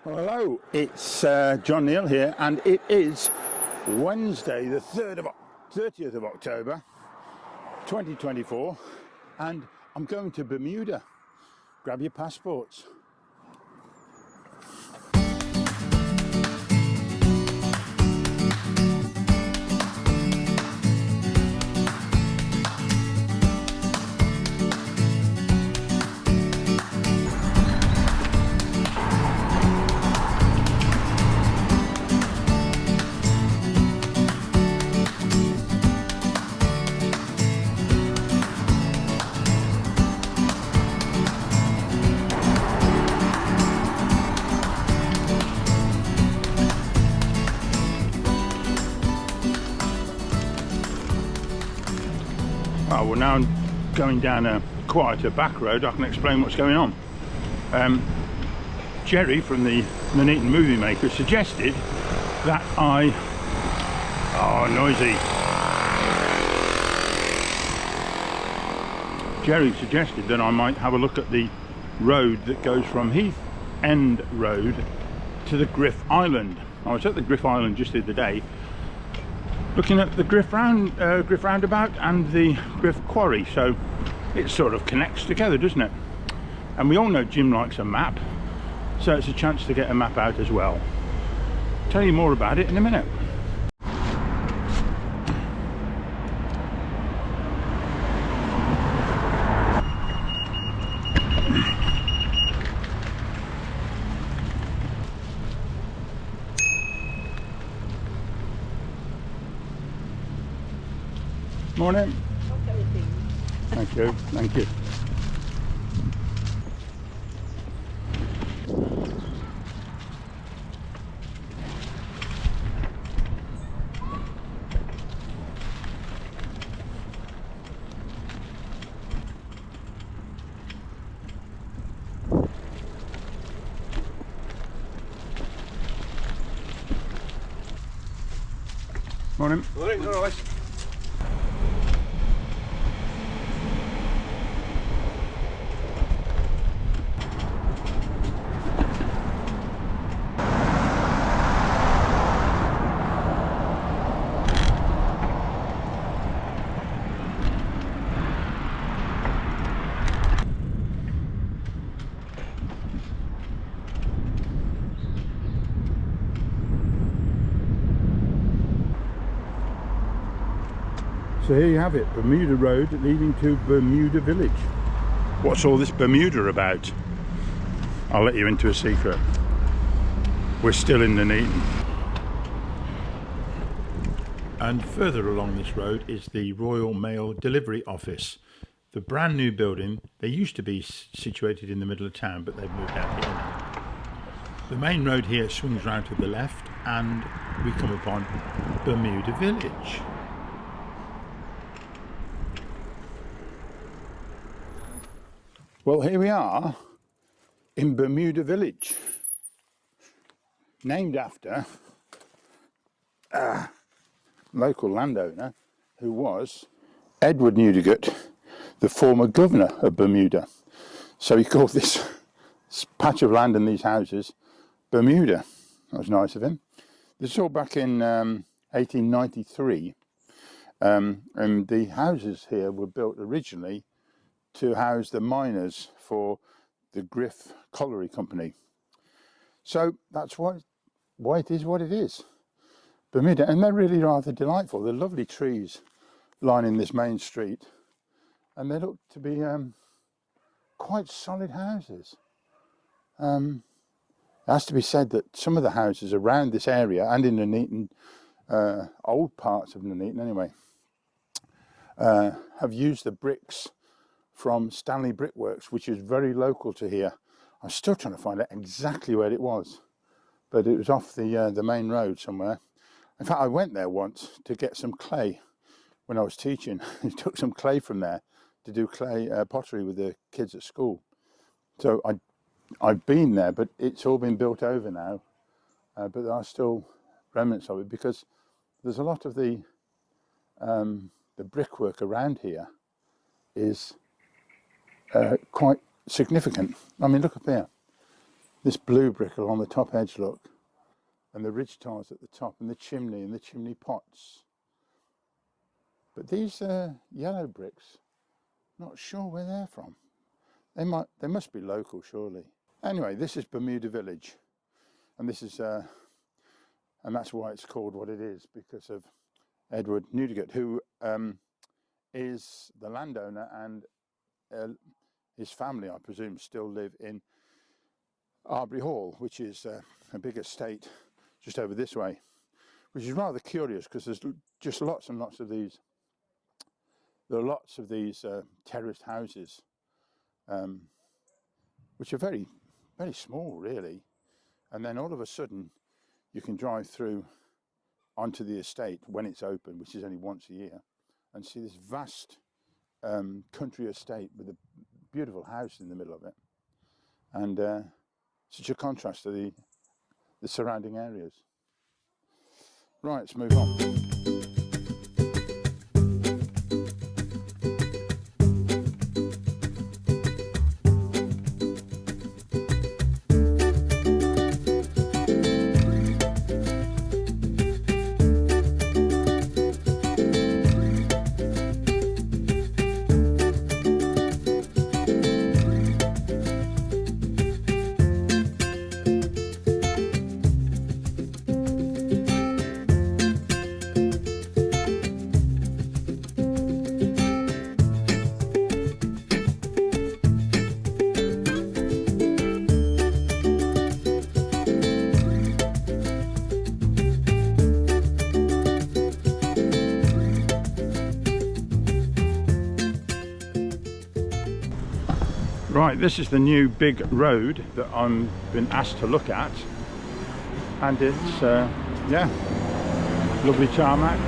Well, hello, it's John Neal here, and it is Wednesday, the 30th of October, 2024, and I'm going to Bermuda. Grab your passports. Oh, well, now I'm going down a quieter back road. I can explain what's going on. Jerry from the Nuneaton Movie Maker suggested that noisy. Jerry suggested that I might have a look at the road that goes from Heath End Road to the Griff Island. I was at the Griff Island just the other day, looking at the Griff Roundabout and the Griff Quarry, so it sort of connects together, doesn't it? And we all know Jim likes a map, so it's a chance to get a map out as well. I'll tell you more about it in a minute. Morning. Thank you, thank you. Morning. Morning, all right. So here you have it, Bermuda Road leading to Bermuda Village. What's all this Bermuda about? I'll let you into a secret. We're still in Nuneaton. And further along this road is the Royal Mail Delivery Office. The brand new building. They used to be situated in the middle of town, but they've moved out here now. The main road here swings round to the left and we come upon Bermuda Village. Well, here we are in Bermuda Village, named after a local landowner who was Edward Newdigate, the former governor of Bermuda. So he called this patch of land and these houses Bermuda. That was nice of him. This is all back in 1893, and the houses here were built originally to house the miners for the Griff Colliery Company. So that's why it is what it is. Bermuda, and they're really rather delightful. They're lovely trees lining this main street, and they look to be quite solid houses. It has to be said that some of the houses around this area and in Nuneaton, old parts of Nuneaton anyway, have used the bricks from Stanley Brickworks, which is very local to here. I'm still trying to find out exactly where it was, but it was off the main road somewhere. In fact, I went there once to get some clay when I was teaching. I took some clay from there to do clay pottery with the kids at school. So I've been there, but it's all been built over now. But there are still remnants of it because there's a lot of the brickwork around here is quite significant. I mean, look up here. this blue brick along the top edge, look, and the ridge tiles at the top, and the chimney pots. But these yellow bricks, not sure where they're from. They must be local, surely. Anyway, this is Bermuda Village, and this is and that's why it's called what it is, because of Edward Newdigate, who is the landowner, and his family, I presume, still live in Arbury Hall, which is a big estate just over this way, which is rather curious because there's just lots and lots of these. There are lots of these terraced houses, which are very, very small, really. And then all of a sudden, you can drive through onto the estate when it's open, which is only once a year, and see this vast country estate with a beautiful house in the middle of it, and such a contrast to the surrounding areas. Right, let's move on. Right, this is the new big road that I've been asked to look at, and it's yeah, lovely tarmac.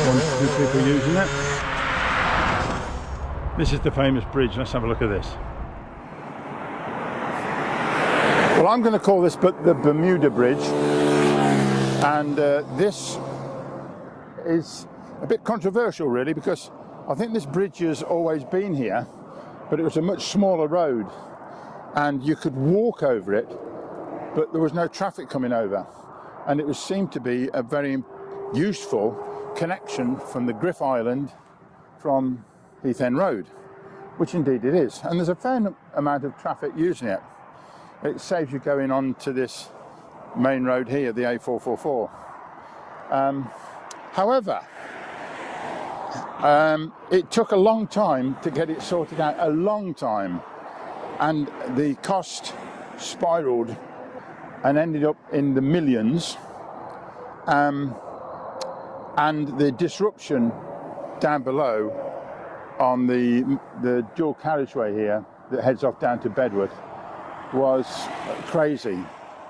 One, two people using it. This is the famous bridge. Let's have a look at this. Well, I'm going to call this the Bermuda Bridge, and this is a bit controversial, really, because I think this bridge has always been here, but it was a much smaller road and you could walk over it, but there was no traffic coming over, and it seemed to be a very useful connection from the Griff Island from Heath End Road, which indeed it is, and there's a fair amount of traffic using it. It saves you going on to this main road here, the A444. However, it took a long time to get it sorted out, a long time, and the cost spiraled and ended up in the millions, and the disruption down below on the dual carriageway here that heads off down to Bedworth was crazy.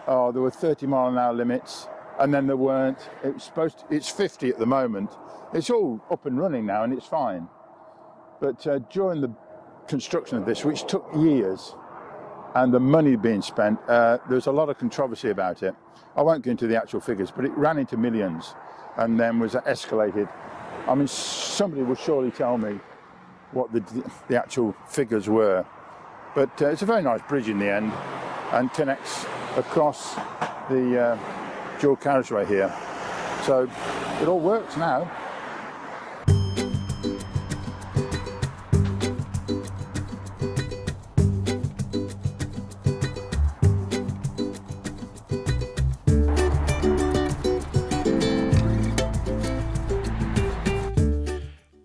Oh, there were 30-mile-an-hour limits, and then there weren't. It's 50 at the moment. It's all up and running now, and it's fine. But during the construction of this, which took years, and the money being spent, there was a lot of controversy about it. I won't go into the actual figures, but it ran into millions, and then was escalated. I mean, somebody will surely tell me what the actual figures were. But it's a very nice bridge in the end, and connects across the dual carriageway here. So it all works now.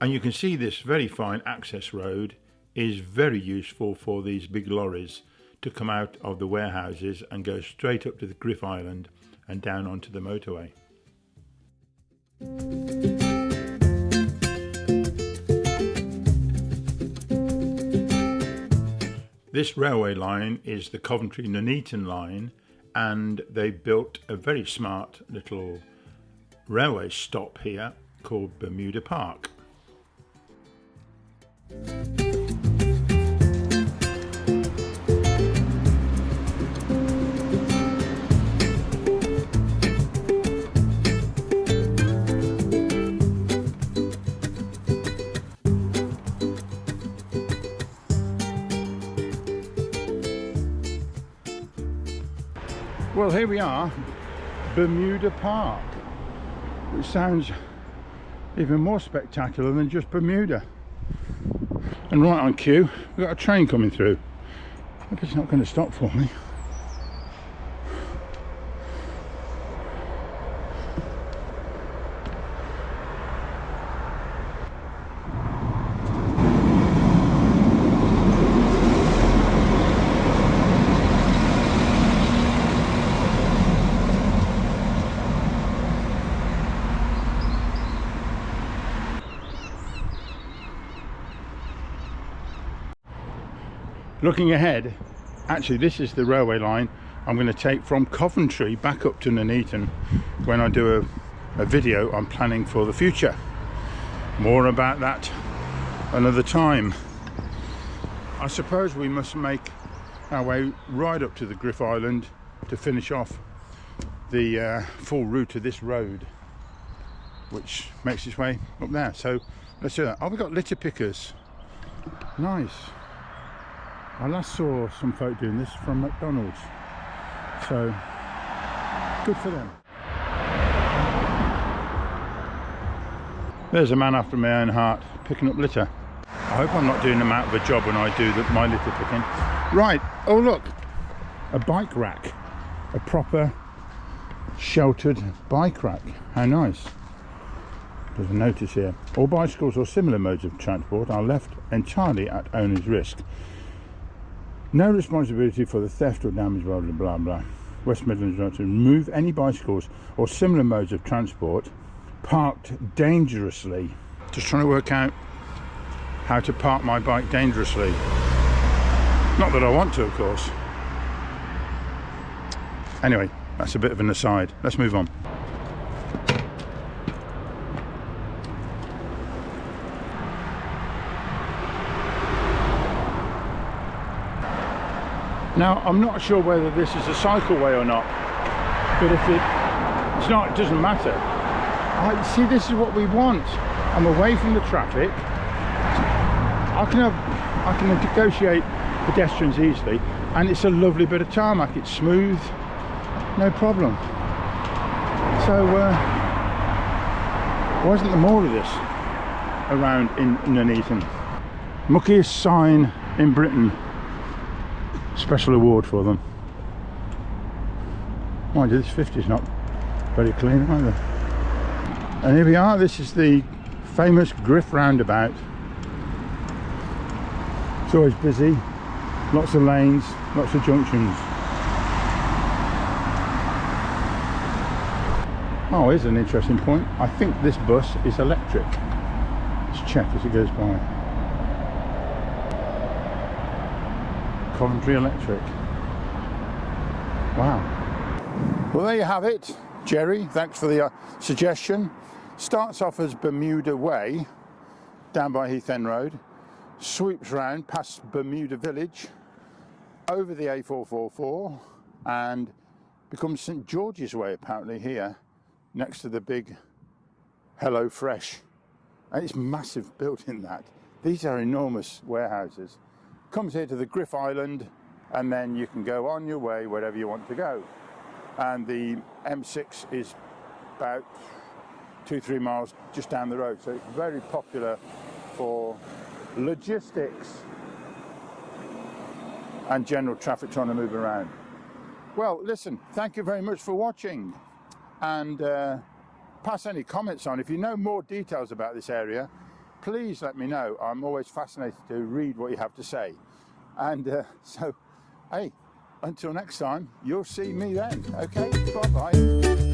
And you can see this very fine access road is very useful for these big lorries to come out of the warehouses and go straight up to the Griff Island and down onto the motorway. This railway line is the Coventry-Nuneaton line, and they built a very smart little railway stop here called Bermuda Park. Well, here we are, Bermuda Park, which sounds even more spectacular than just Bermuda. And right on cue, we've got a train coming through. Hope it's not going to stop for me. Looking ahead, actually this is the railway line I'm going to take from Coventry back up to Nuneaton when I do a video on planning for the future. More about that another time. I suppose we must make our way right up to the Griff Island to finish off the full route of this road, which makes its way up there. So let's do that. Oh, we've got litter pickers. Nice. I last saw some folk doing this from McDonald's, so good for them. There's a man after my own heart picking up litter. I hope I'm not doing them out of a job when I do my litter picking. Right, oh look, a bike rack, a proper sheltered bike rack. How nice. There's a notice here. All bicycles or similar modes of transport are left entirely at owner's risk. No responsibility for the theft or damage, blah, blah, blah, blah. West Midlands right to remove any bicycles or similar modes of transport parked dangerously. Just trying to work out how to park my bike dangerously. Not that I want to, of course. Anyway, that's a bit of an aside. Let's move on. Now, I'm not sure whether this is a cycleway or not, but if it's not, it doesn't matter. See, this is what we want. I'm away from the traffic. I can negotiate pedestrians easily, and it's a lovely bit of tarmac. It's smooth, no problem. So, why isn't there more of this around in Nuneaton? Muckiest sign in Britain. Special award for them. Mind you, this 50 is not very clean either. And here we are, this is the famous Griff Roundabout. It's always busy, lots of lanes, lots of junctions. Oh, here's an interesting point. I think this bus is electric. Let's check as it goes by. Coventry Electric. Wow. Well, there you have it, Jerry. Thanks for the suggestion. Starts off as Bermuda Way, down by Heath End Road, sweeps round past Bermuda Village, over the A444, and becomes St George's Way, apparently, here, next to the big Hello Fresh. And it's massive building, that. These are enormous warehouses. Comes here to the Griff Island, and then you can go on your way wherever you want to go. And the M6 is about 2-3 miles just down the road, so it's very popular for logistics and general traffic trying to move around. Well, listen, thank you very much for watching, and pass any comments on. If you know more details about this area, please let me know. I'm always fascinated to read what you have to say. And so, hey, until next time, you'll see me then. Okay, bye-bye.